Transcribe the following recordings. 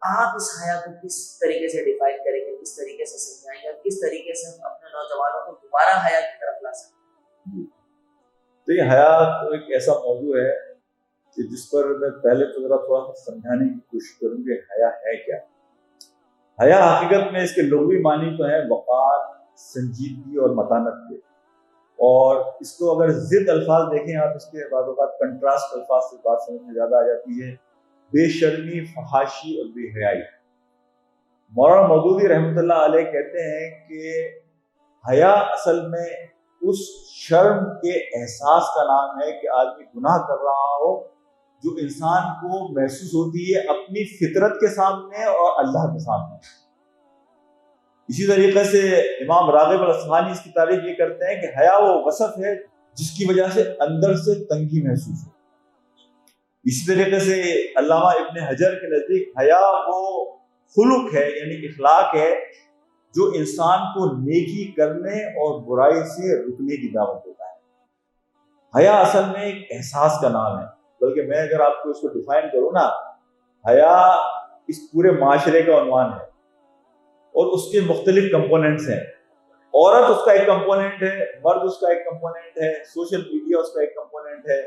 آپ اس حیا کو کس طریقے سے ڈیفائن کریں گے, کس طریقے سے سمجھائیں گے, اور کس طریقے سے ہم اپنے نوجوانوں کو دوبارہ حیا کی طرف لا سکتے ہیں؟ تو یہ حیا تو ایک ایسا موضوع ہے کہ جس پر میں پہلے تو ذرا تھوڑا سا سمجھانے کی کوشش کروں کہ حیا ہے کیا. حیا حقیقت میں اس کے لغوی معنی تو ہے وقار, سنجیدگی اور متانت کے, اور اس کو اگر ضد الفاظ دیکھیں آپ, اس کے بعض اوقات کنٹراسٹ الفاظ سے بات سمجھ میں زیادہ آ جاتی ہے. بے شرمی, فحاشی اور بے حیائی. مولانا مودودی رحمۃ اللہ علیہ کہتے ہیں کہ حیا اصل میں اس شرم کے احساس کا نام ہے کہ آدمی گناہ کر رہا ہو جو انسان کو محسوس ہوتی ہے اپنی فطرت کے سامنے اور اللہ کے سامنے. اسی طریقے سے امام راغب الاصفہانی اس کی تعریف یہ کرتے ہیں کہ حیا وہ وصف ہے جس کی وجہ سے اندر سے تنگی محسوس ہو. اسی طریقے سے علامہ ابن حجر کے نزدیک حیا وہ خلق ہے, یعنی اخلاق ہے جو انسان کو نیکی کرنے اور برائی سے رکنے کی دعوت دیتا ہے. حیا اصل میں ایک احساس کا نام ہے, بلکہ میں اگر آپ کو اس کو ڈیفائن کروں نا, حیا اس پورے معاشرے کا عنوان ہے اور اس کے مختلف کمپوننٹس ہیں. عورت اس کا ایک کمپوننٹ ہے, مرد اس کا ایک کمپوننٹ ہے, سوشل میڈیا اس کا ایک کمپوننٹ ہے,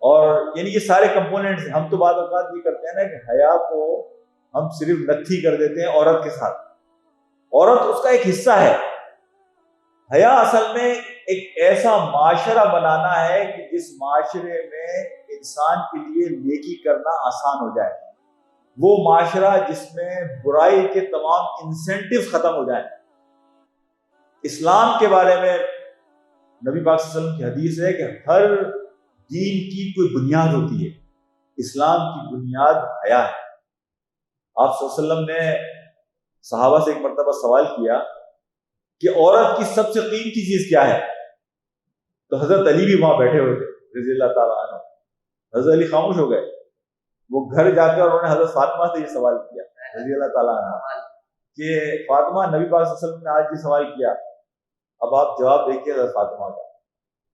اور یعنی یہ سارے کمپوننٹس ہیں. ہم تو بعض اوقات یہ کرتے ہیں نا کہ حیا کو ہم صرف نتھی کر دیتے ہیں عورت کے ساتھ. عورت اس کا ایک حصہ ہے. حیا اصل میں ایک ایسا معاشرہ بنانا ہے کہ جس معاشرے میں انسان کے لیے نیکی کرنا آسان ہو جائے, وہ معاشرہ جس میں برائی کے تمام انسینٹیو ختم ہو جائیں. اسلام کے بارے میں نبی پاک صلی اللہ علیہ وسلم کی حدیث ہے کہ ہر دین کی کوئی بنیاد ہوتی ہے, اسلام کی بنیاد حیا ہے. آپ صلی اللہ علیہ وسلم نے صحابہ سے ایک مرتبہ سوال کیا کہ عورت کی سب سے قیمتی چیز کیا ہے, تو حضرت علی بھی وہاں بیٹھے ہوئے تھے رضی اللہ تعالیٰ عنہ. حضرت علی خاموش ہو گئے. وہ گھر جا کر انہوں نے حضرت فاطمہ سے یہ سوال کیا رضی اللہ تعالیٰ عنہ کہ فاطمہ, نبی پاک صلی اللہ علیہ وسلم نے آج یہ سوال کیا, اب آپ جواب دیکھیے حضرت فاطمہ کا.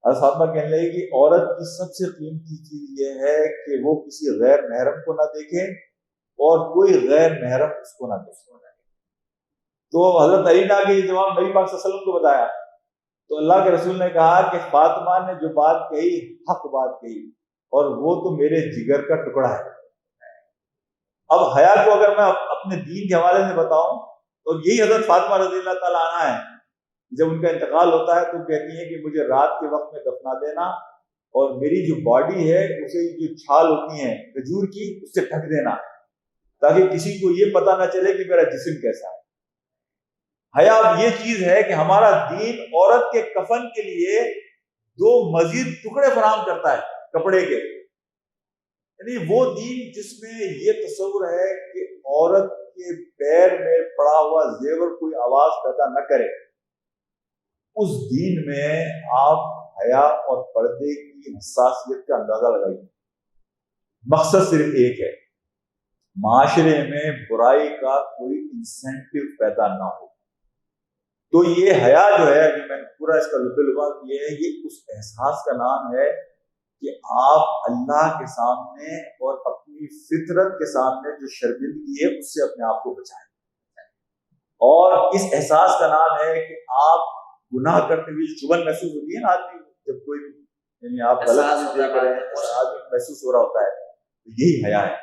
حضرت فاطمہ کہنے لگی کہ عورت کی سب سے قیمتی چیز یہ ہے کہ وہ کسی غیر محرم کو نہ دیکھے اور کوئی غیر محرم اس کو نہ دیکھے. تو حضرت علی نے آگے یہ جواب نبی پاک صلی اللہ علیہ وسلم کو بتایا, تو اللہ کے رسول نے کہا کہ فاطمہ نے جو بات کہی حق بات کہی, اور وہ تو میرے جگر کا ٹکڑا ہے. اب حیا کو اگر میں اپنے دین کے حوالے سے بتاؤں تو یہی حضرت فاطمہ رضی اللہ تعالیٰ عنہ ہے. جب ان کا انتقال ہوتا ہے تو کہتی ہیں کہ مجھے رات کے وقت میں دفنا دینا, اور میری جو باڈی ہے اسے جو چھال ہوتی ہیں کھجور کی اس سے ڈھک دینا, تاکہ کسی کو یہ پتہ نہ چلے کہ میرا جسم کیسا ہے. حیا اب یہ چیز ہے کہ ہمارا دین عورت کے کفن کے لیے 2 مزید ٹکڑے فراہم کرتا ہے کپڑے کے. یعنی وہ دین جس میں یہ تصور ہے کہ عورت کے پیر میں پڑا ہوا زیور کوئی آواز پیدا نہ کرے, اس دین میں آپ حیا اور پردے کی حساسیت کا اندازہ لگائیے. مقصد صرف ایک ہے, معاشرے میں برائی کا کوئی انسینٹیو پیدا نہ ہو. تو یہ حیا جو ہے, ابھی میں پورا اس کا لبا کیا ہے, یہ اس احساس کا نام ہے کہ آپ اللہ کے سامنے اور اپنی فطرت کے سامنے جو شرمندگی ہے اس سے اپنے آپ کو بچائیں. اور اس احساس کا نام ہے کہ آپ گناہ کرتے ہوئے چبھن محسوس ہوتی ہے نا آدمی, جب کوئی یعنی آپ غلط چیز دیکھ رہے ہیں اور آدمی محسوس ہو رہا ہوتا ہے, تو یہی حیا ہے.